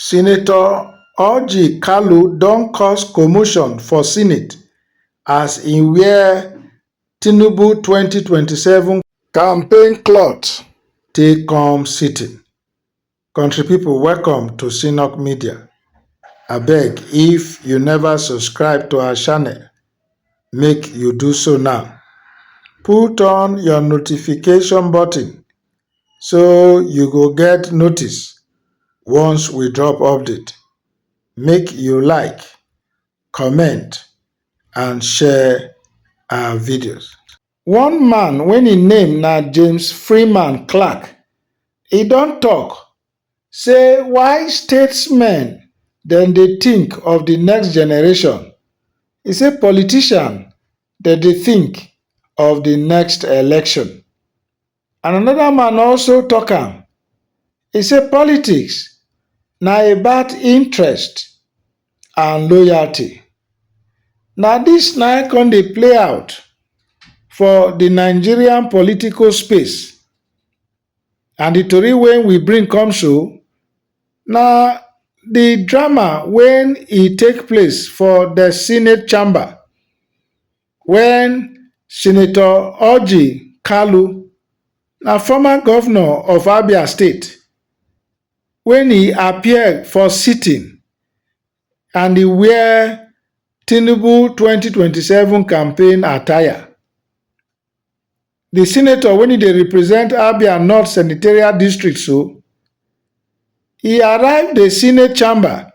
Senator Oriji Kalu don cause commotion for Senate as e wear Tinubu 2027 campaign cloth take come sitting. Country people, welcome to Synok Media. Abeg, if you never subscribe to our channel, make you do so now. Put on your notification button so you go get notice once we drop update. Make you like, comment and share our videos. One man when im name na James Freeman Clark, e don talk say why statesmen dem dey think of the next generation. E say politician dem dey think of the next election. And another man also talk am. E say politics na about interest and loyalty. Na dis na come dey play out for the Nigerian political space. And the tori wey we bring come so na the drama when e take place for the Senate chamber when Senator Oriji Kalu, na former governor of Abia State, when he appear for sitting and he wear Tinubu 2027 campaign attire. The senator when he dey represent Abia North Senatorial District so, he arrive the Senate chamber,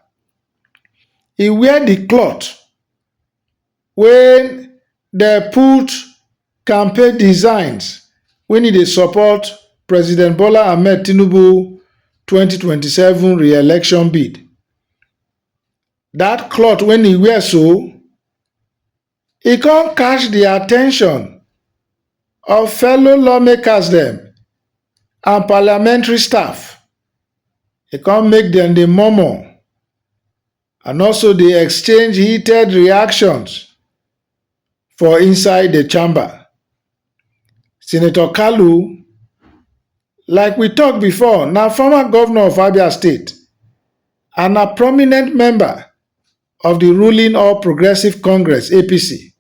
he wear the cloth when they put campaign designs when he dey support President Bola Tinubu 2027 re-election bid. That cloth when he wear so, e come catch the attention of fellow lawmakers dem and parliamentary staff. E come make dem dey murmur and also dey exchange heated reactions for inside the chamber. Senator Kalu, like we talk before, na former governor of Abia State and a prominent member of the ruling All Progressive Congress APC.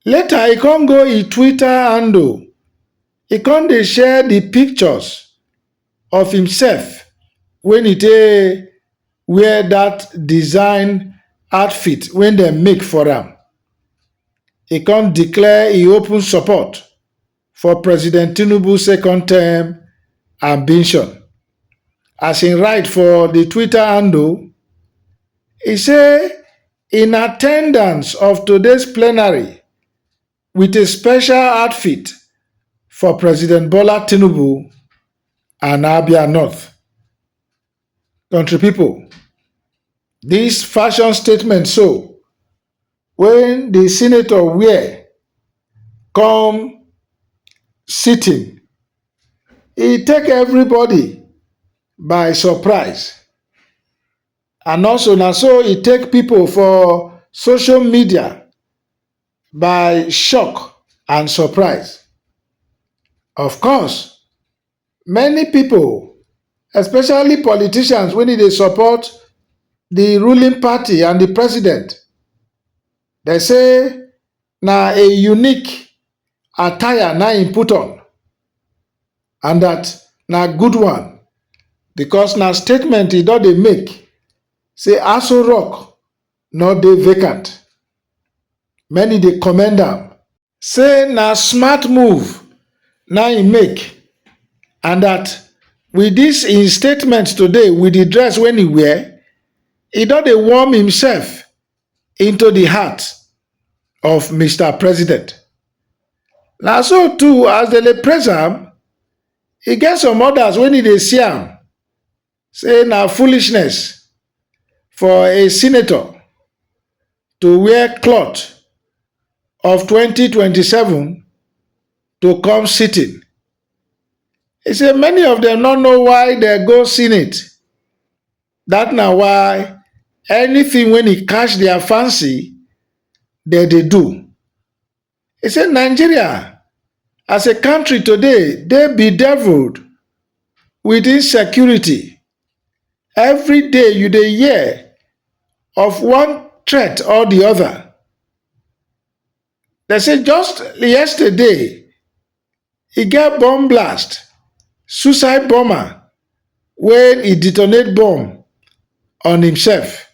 Later, e come go e Twitter handle, e come dey share the pictures of himself when e take wear that design outfit when dem make for am. E come declare e open support for President Tinubu second term ambition. As e write for the Twitter handle, e say in attendance of today's plenary with a special outfit for President Bola Tinubu and Abia North. Country people, this fashion statement so, when the senator wear come sitting, e take everybody by surprise. And also na so e take people for social media by shock and surprise. Of course, many people, especially politicians when they support the ruling party and the president, they say na a unique attire na im put on and that na good one because na statement e don dey make say Aso Rock no dey vacant. Many dey commend am, say na smart move na im make and that with this im statement today with the dress when he wear, e don dey warm himself into the heart of Mr. President. Na so too as dem dey praise am, e get some others when e dey see am say na foolishness for a senator to wear cloth of 2027 to come sitting. He say many of them no know why they go Senate. That na why anything when e catch their fancy, they do. He say Nigeria as a country today, they bedeviled with insecurity, every day you dey hear of one threat or the other. They say just yesterday e get bomb blast, suicide bomber when he detonate bomb on himself.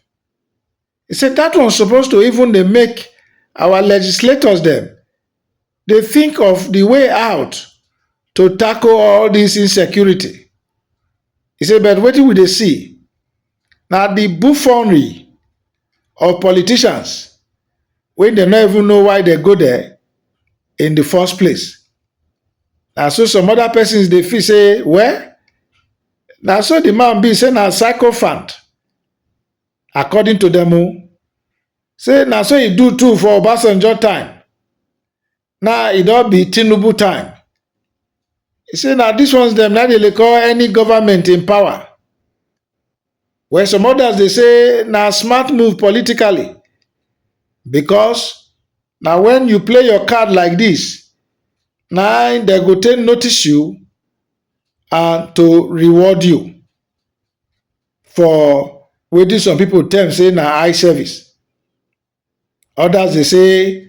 He said that one supposed to even dey make our legislators dem dey think of the way out to tackle all this insecurity. He said, but wetin we dey see na the buffoonery of politicians wey dem no even know why dem go there in the first place. Na so some other persons dey feel say, well, na so the man be say na sycophant according to dem o. Say na so e do too for Obasanjo time. Now e don be Tinubu time. He say na dis ones dem na dey call any government in power. Where some others dey say na smart move politically, because na when you play your card like this, na dem go take notice you and to reward you for wetin some people term say na eye service. Others dey say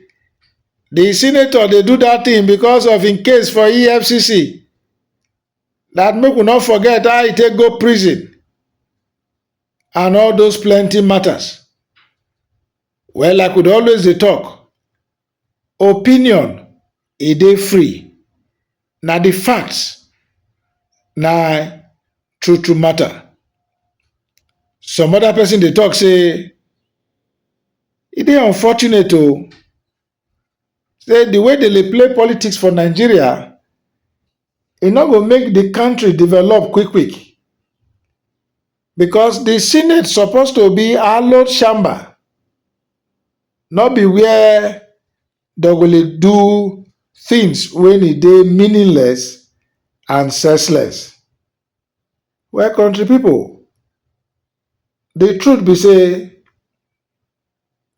the senator dey do that thing because of im case for EFCC, that make we not forget how e take go prison and all those plenty matters. Well, like we always dey talk, opinion e dey free. Na the facts na true matter. Some other person dey talk say e dey unfortunate o, say the way they dey play politics for Nigeria, e no go make the country develop quick, because the senate supposed to be hallowed chamber, not be where dem go dey do things when e dey meaningless and senseless. Well, country people, the truth be say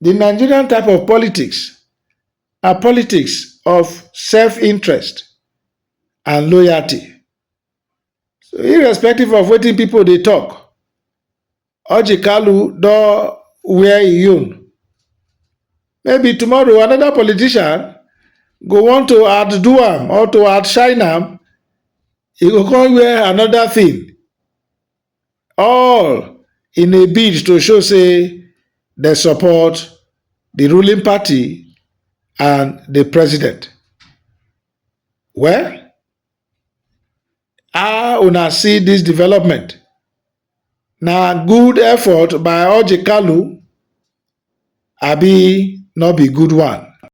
the Nigerian type of politics na politics of self-interest and loyalty. So irrespective of wetin people dey talk, Oriji Kalu don wear e own. Maybe tomorrow another politician go want to outdo am or to outshine am, e go come wear another thing, all in a bid to show say dem support the ruling party and the president. Well, how una see this development? Na good effort by Oriji Kalu abi no be good one?